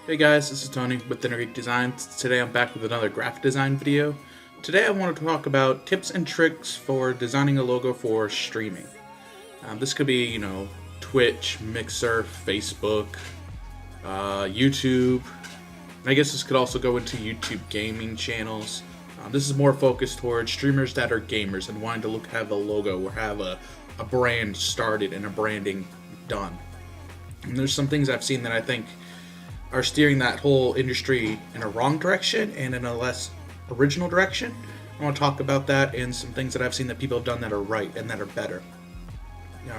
Hey guys, this is Tony with Thinner Geek Designs. Today I'm back with another graphic design video. Today I want to talk about tips and tricks for designing a logo for streaming. This could be, Twitch, Mixer, Facebook, YouTube. And I guess this could also go into YouTube gaming channels. This is more focused towards streamers that are gamers and wanting to have a logo or have a brand started and a branding done. And there's some things I've seen that I think are steering that whole industry in a wrong direction and in a less original direction. I want to talk about that and some things that I've seen that people have done that are right and that are better.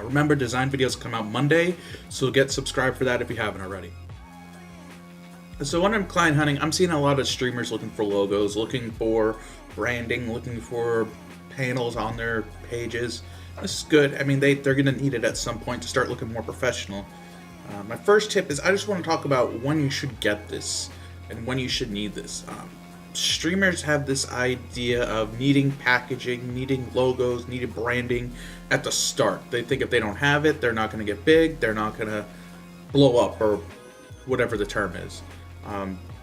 Remember, design videos come out Monday, so get subscribed for that if you haven't already. So when I'm client hunting, I'm seeing a lot of streamers looking for logos, looking for branding, looking for panels on their pages. This is good. I mean, they're going to need it at some point to start looking more professional. My first tip is I just want to talk about when you should get this and when you should need this. Streamers have this idea of needing packaging, needing logos, needing branding at the start. They think if they don't have it, they're not going to get big, they're not going to blow up, or whatever the term is.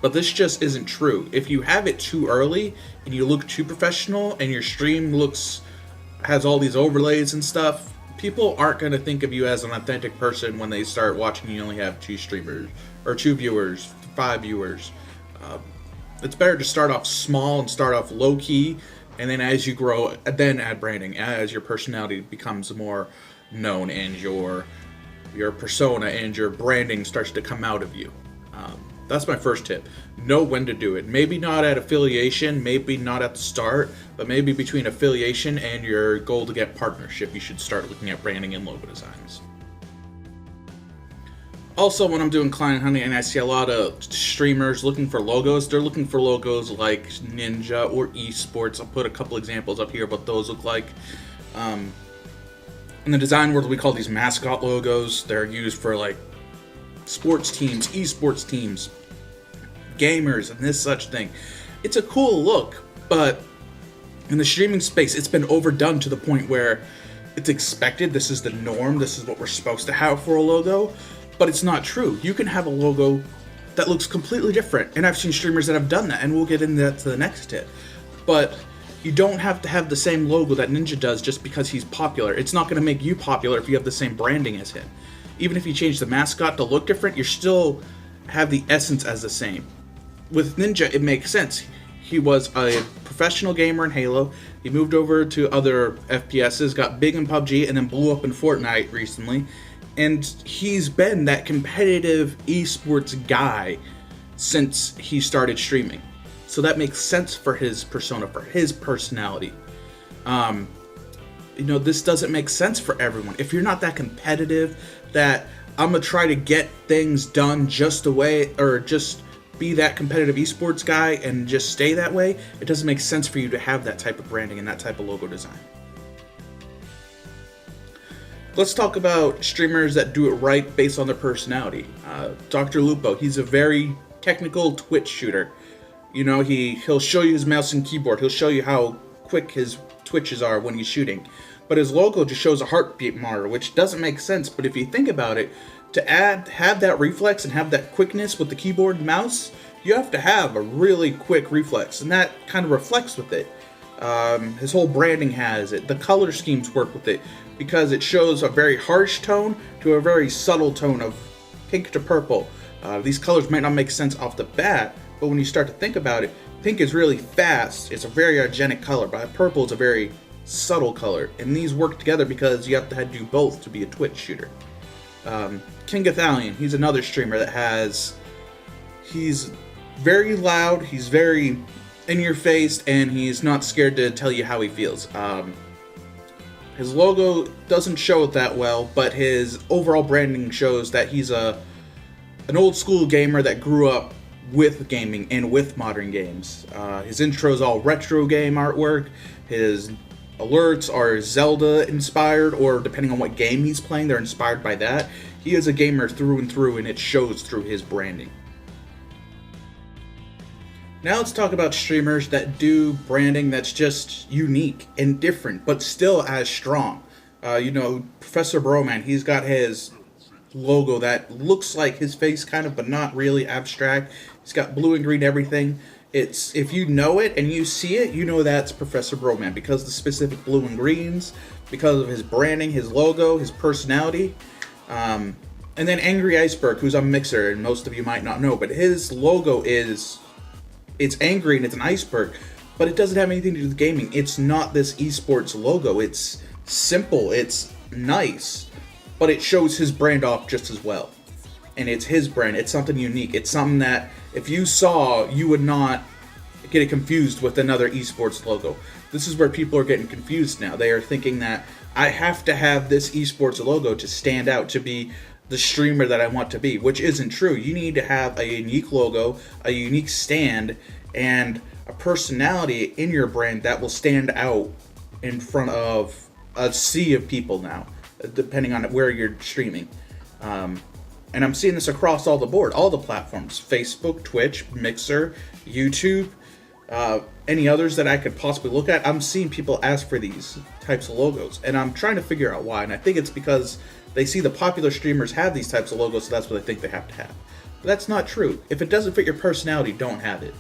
But this just isn't true. If you have it too early and you look too professional and your stream has all these overlays and stuff, people aren't going to think of you as an authentic person when they start watching you only have 2 streamers, or 2 viewers, 5 viewers. It's better to start off small and start off low-key, and then as you grow, then add branding, as your personality becomes more known and your persona and your branding starts to come out of you. That's my first tip. Know when to do it. Maybe not at affiliation, maybe not at the start, but maybe between affiliation and your goal to get partnership, you should start looking at branding and logo designs. Also, when I'm doing client hunting and I see a lot of streamers looking for logos, they're looking for logos like Ninja or Esports. I'll put a couple examples up here of what those look like. In the design world, we call these mascot logos. They're used for like sports teams, esports teams, gamers, and this such thing. It's a cool look, but in the streaming space, it's been overdone to the point where it's expected. This is the norm. This is what we're supposed to have for a logo, but it's not true. You can have a logo that looks completely different, and I've seen streamers that have done that, and we'll get into that to the next tip. But you don't have to have the same logo that Ninja does just because he's popular. It's not going to make you popular if you have the same branding as him. Even if you change the mascot to look different, you still have the essence as the same. With Ninja, it makes sense. He was a professional gamer in Halo. He moved over to other FPSs, got big in PUBG, and then blew up in Fortnite recently. And he's been that competitive esports guy since he started streaming. So that makes sense for his persona, for his personality. This doesn't make sense for everyone. If you're not that competitive, that I'm going to try to get things done just away, or just be that competitive esports guy and just stay that way, it doesn't make sense for you to have that type of branding and that type of logo design. Let's talk about streamers that do it right based on their personality. Dr. Lupo, he's a very technical Twitch shooter. He'll show you his mouse and keyboard. He'll show you how quick his twitches are when he's shooting. But his logo just shows a heartbeat monitor, which doesn't make sense. But if you think about it, to have that reflex and have that quickness with the keyboard and mouse, you have to have a really quick reflex, and that kind of reflects with it. His whole branding has it. The color schemes work with it because it shows a very harsh tone to a very subtle tone of pink to purple. These colors might not make sense off the bat, but when you start to think about it, pink is really fast. It's a very organic color, but purple is a very subtle color, and these work together because you have to do both to be a Twitch shooter. King Gothalion, he's another streamer that he's very loud, he's very in your face, and he's not scared to tell you how he feels. His logo doesn't show it that well, but his overall branding shows that he's an old school gamer that grew up with gaming and with modern games. His intro is all retro game artwork. His alerts are Zelda inspired, or depending on what game he's playing, they're inspired by that. He is a gamer through and through, and it shows through his branding. Now let's talk about streamers that do branding that's just unique and different, but still as strong. Professor Broman, he's got his logo that looks like his face kind of, but not really, abstract. He's got blue and green everything. It's, if you know it and you see it, you know that's Professor Broman because of the specific blue and greens, because of his branding, his logo, his personality. And then Angry Iceberg, who's a mixer, and most of you might not know, but his logo is, it's angry and it's an iceberg, but it doesn't have anything to do with gaming. It's not this esports logo. It's simple. It's nice, but it shows his brand off just as well. And it's his brand. It's something unique. It's something that if you saw, you would not get it confused with another esports logo. This is where people are getting confused now. They are thinking that I have to have this esports logo to stand out, to be the streamer that I want to be, which isn't true. You need to have a unique logo, a unique stand, and a personality in your brand that will stand out in front of a sea of people now, depending on where you're streaming. And I'm seeing this across all the board, all the platforms: Facebook, Twitch, Mixer, YouTube, any others that I could possibly look at. I'm seeing people ask for these types of logos, and I'm trying to figure out why. And I think it's because they see the popular streamers have these types of logos, so that's what they think they have to have. But that's not true. If it doesn't fit your personality, don't have it.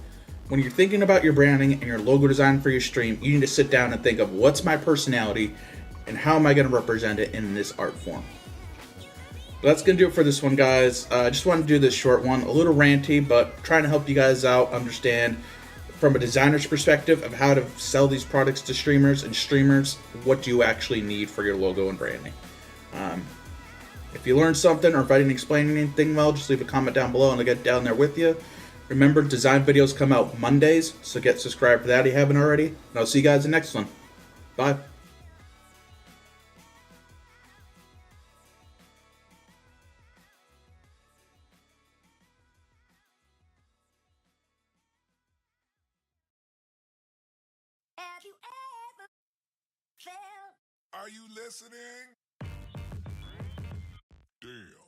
When you're thinking about your branding and your logo design for your stream, you need to sit down and think of what's my personality and how am I going to represent it in this art form. But that's going to do it for this one, guys. I just wanted to do this short one, a little ranty, but trying to help you guys out understand from a designer's perspective of how to sell these products to streamers, and streamers, what do you actually need for your logo and branding. If you learned something, or if I didn't explain anything well, just leave a comment down below and I'll get down there with you. Remember, design videos come out Mondays, so get subscribed for that if you haven't already. And I'll see you guys in the next one. Bye. Have you ever felt? Are you listening? Damn.